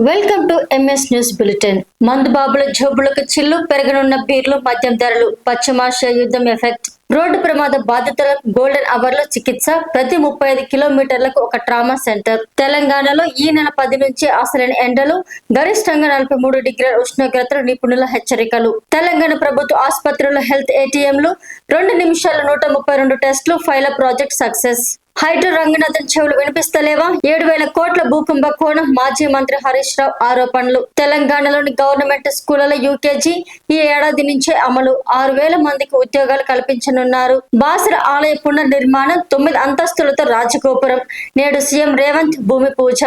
Welcome to MS news bulletin. మందుబాబుల జోబులకు చిల్లు, పెరగనున్న బీర్లు, మద్యం ధరలు, పశ్చిమాసియా యుద్ధం ఎఫెక్ట్, రోడ్డు ప్రమాద బాధితులకు గోల్డెన్ అవర్ లో చికిత్స, ప్రతి 35 కిలోమీటర్లకు ఒక ట్రామా సెంటర్. తెలంగాణలో ఈ నెల 10 నుంచి అసలైన ఎండలు, గరిష్టంగా 43 డిగ్రీల ఉష్ణోగ్రతలు, నిపుణుల హెచ్చరికలు. తెలంగాణ ప్రభుత్వ ఆసుపత్రుల హెల్త్ ఏటీఎంలు 2 నిమిషాల 132 టెస్టులు, ఫైల ప్రాజెక్ట్ సక్సెస్. హైడ్రో రంగనాథన్ చెవులు వినిపిస్తలేవా? 7,000 కోట్ల భూకంప కోణం, మాజీ మంత్రి హరీష్ రావు ఆరోపణలు. తెలంగాణలోని గవర్నమెంట్ స్కూళ్లలో యూకేజీ ఈ ఏడాది నుంచే అమలు, 6,000 మందికి ఉద్యోగాలు కల్పించనున్నారు. బాసర ఆలయ పునర్నిర్మాణం, 9 అంతస్తులతో రాజగోపురం. నేడు సీఎం రేవంత్ భూమి పూజ.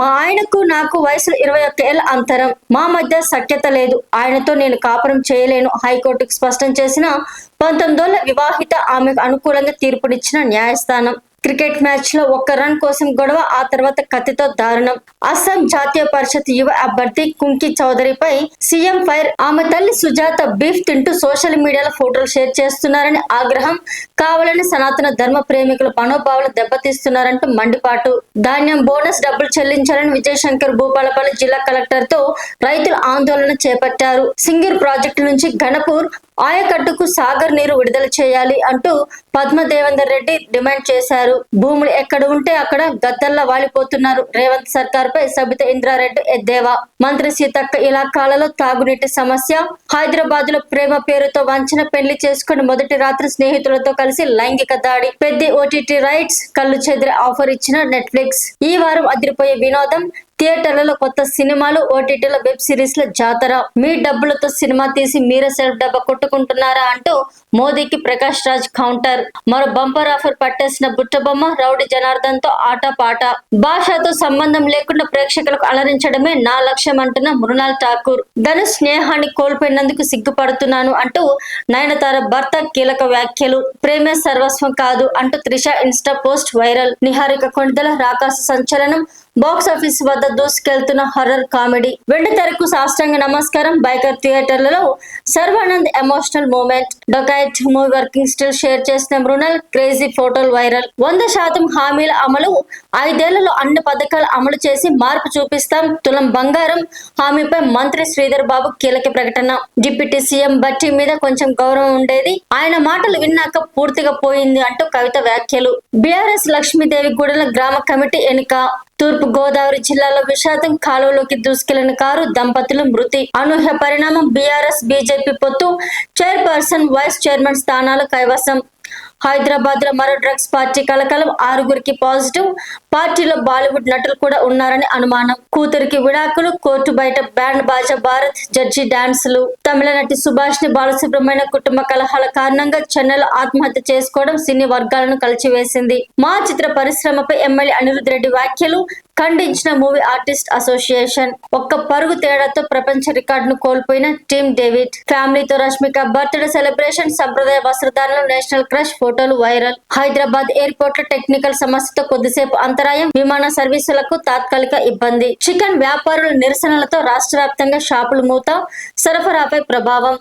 మా ఆయనకు నాకు వయసులో 21 ఏళ్ల అంతరం, మా మధ్య సఖ్యత లేదు, ఆయనతో నేను కాపురం చేయలేను, హైకోర్టుకు స్పష్టం చేసిన 19 ఏళ్ల వివాహిత, ఆమెకు అనుకూలంగా తీర్పునిచ్చిన న్యాయస్థానం. క్రికెట్ మ్యాచ్ లో 1 రన్ కోసం గొడవ, ఆ తర్వాత కత్తితో దారుణం. అస్సాం జాతీయ పరిషత్ యువ అభ్యర్థి కుంకి చౌదరిపై సీఎం ఫైర్. ఆమె తల్లి సుజాత బీఫ్ తింటూ సోషల్ మీడియాలో ఫోటోలు షేర్ చేస్తున్నారని ఆగ్రహం. కావాలని సనాతన ధర్మ ప్రేమికుల మనోభావాలు దెబ్బతీస్తున్నారంటూ మండిపాటు. ధాన్యం బోనస్ డబ్బులు చెల్లించాలని విజయశంకర్ భూపాలపల్లి జిల్లా కలెక్టర్ తో రైతులు ఆందోళన చేపట్టారు. సింగూర్ ప్రాజెక్టు నుంచి ఘనపూర్ ఆయకట్టుకు సాగర్ నీరు విడుదల చేయాలి అంటూ పద్మదేవేందర్ రెడ్డి డిమాండ్ చేశారు. భూములు ఎక్కడ ఉంటే అక్కడ గద్దల్లా వాలిపోతున్నారు. రేవంత్ సర్కార్ పై సబితా ఇంద్రారెడ్డి ఎద్దేవా. మంత్రి సీతక్క ఇలాకాలలో తాగునీటి సమస్య. హైదరాబాద్ లో ప్రేమ పేరుతో వంచన పెళ్లి చేసుకుని మొదటి రాత్రి స్నేహితులతో కలిసి లైంగిక దాడి. పెద్ద ఓటీటీ రైట్స్, కళ్ళు చెదిరే ఆఫర్ ఇచ్చిన నెట్ఫ్లిక్స్. ఈ వారం అదిరిపోయే వినోదం, థియేటర్లలో కొత్త సినిమాలు, ఓటీటీల వెబ్ సిరీస్ ల జాతర. మీ డబ్బులతో సినిమా తీసి మీరే సెల్ఫ్ డబ్బా కొట్టుకుంటున్నారా అంటూ మోదీకి ప్రకాష్ రాజ్ కౌంటర్. మరో బంపర్ ఆఫర్ పట్టేసిన బుట్టబొమ్మ, రౌడీ జనార్దన్ తో ఆటపాట. భాషతో సంబంధం లేకుండా ప్రేక్షకులకు అలరించడమే నా లక్ష్యం అంటున్న మృణాల్ ఠాకూర్. ధనుష్ స్నేహాన్ని కోల్పోయినందుకు సిగ్గుపడుతున్నాను అంటూ నయనతార భర్త కీలక వ్యాఖ్యలు. ప్రేమే సర్వస్వం కాదు అంటూ Trisha insta post viral. Niharika Konidela Rakasa సంచలనం. బాక్స్ ఆఫీస్ వద్ద దూసుకెళ్తున్న హర్రర్ కామెడీ. వెండితెరకు సాష్టాంగ నమస్కారం. బైకర్ థియేటర్లలో Sharwanand emotional moment. Dacoit movie working still share చేసిన మృణాల్. క్రేజీ ఫోటోలు వైరల్. 100% హామీల అమలు. 5 ఏళ్లలో అన్ని పథకాలు అమలు చేసి మార్పు చూపిస్తాం. తులం బంగారం హామీపై మంత్రి శ్రీధర్ బాబు కీలక ప్రకటన. డిప్యూటీ సీఎం బట్టి మీద కొంచెం గౌరవం ఉండేది, ఆయన మాటలు విన్నాక పూర్తిగా పోయింది అంటూ కవిత వ్యాఖ్యలు. బీఆర్ఎస్ లక్ష్మీదేవి గుడెల గ్రామ కమిటీ ఎన్నిక. తూర్పు గోదావరి జిల్లాలో విషాదం. కాలువలోకి దూసుకెళ్లిన కారు, దంపతులు మృతి. అనూహ్య పరిణామం. బీఆర్ఎస్ బీజేపీ పొత్తు. చైర్పర్సన్, వైస్ చైర్మన్ స్థానాలు కైవసం. హైదరాబాద్ లో మరో డ్రగ్స్ పార్టీ కలకలం. 6గురికి పాజిటివ్. పార్టీలో బాలీవుడ్ నటులు కూడా ఉన్నారని అనుమానం. కూతురికి విడాకులు. కోర్టు బయట బ్యాండ్ బాజా భారత్. జడ్జి డాన్సులు. తమిళ నటి సుభాష్ని బాలసుబ్రహ్మణ్య కుటుంబ కలహాల కారణంగా చెన్నైలో ఆత్మహత్య చేసుకోవడం సినీ వర్గాలను కలిచివేసింది. మా చిత్ర పరిశ్రమపై ఎమ్మెల్యే అనిరుద్ రెడ్డి వ్యాఖ్యలు ఖండించిన మూవీ ఆర్టిస్ట్ అసోసియేషన్. 1 పరుగు తేడాతో ప్రపంచ రికార్డును కోల్పోయిన టీమ్ డేవిడ్. ఫ్యామిలీతో రష్మిక బర్త్డే సెలబ్రేషన్. సంప్రదాయ వస్త్రధారణలో నేషనల్ క్రష్ ఫోటోలు వైరల్. హైదరాబాద్ ఎయిర్పోర్ట్ లో టెక్నికల్ సమస్యతో కొద్దిసేపు అంతరాయం. విమాన సర్వీసులకు తాత్కాలిక ఇబ్బంది. చికెన్ వ్యాపారుల నిరసనలతో రాష్ట్ర వ్యాప్తంగా షాపులు మూత. సరఫరాపై ప్రభావం.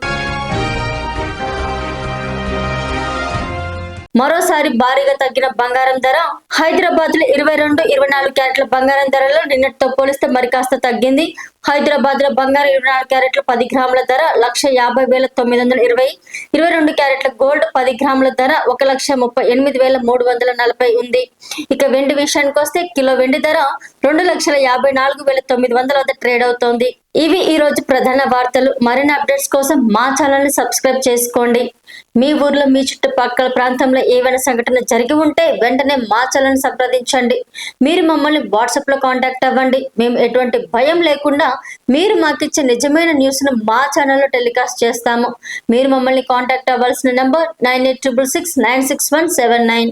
మరోసారి భారీగా తగ్గిన బంగారం ధర. హైదరాబాద్ లో 22, 24 క్యారెట్ల బంగారం ధరలో నిన్నటితో పోలిస్తే మరి కాస్త తగ్గింది. హైదరాబాద్ లో బంగారం 24 క్యారెట్ల 10 గ్రాముల ధర 1,50,920. 22 క్యారెట్ల గోల్డ్ 10 గ్రాముల ధర 1,38,340 ఉంది. ఇక వెండి విషయానికి వస్తే కిలో వెండి ధర 2,54,900 వద్ద ట్రేడ్ అవుతోంది. ఇవి ఈ రోజు ప్రధాన వార్తలు. మరిన్ని అప్డేట్స్ కోసం మా ఛానల్ ని సబ్స్క్రైబ్ చేసుకోండి. మీ ఊర్లో, మీ చుట్టుపక్కల ప్రాంతంలో ఏవైనా సంఘటన జరిగి ఉంటే వెంటనే మా ఛానల్ ని సంప్రదించండి. మీరు మమ్మల్ని వాట్సాప్ లో కాంటాక్ట్ అవ్వండి. మేము ఎటువంటి భయం లేకుండా మీరు మాకిచ్చే నిజమైన న్యూస్ ను మా ఛానల్లో టెలికాస్ట్ చేస్తాము. మీరు మమ్మల్ని కాంటాక్ట్ అవ్వాల్సిన నంబర్ 9866696179.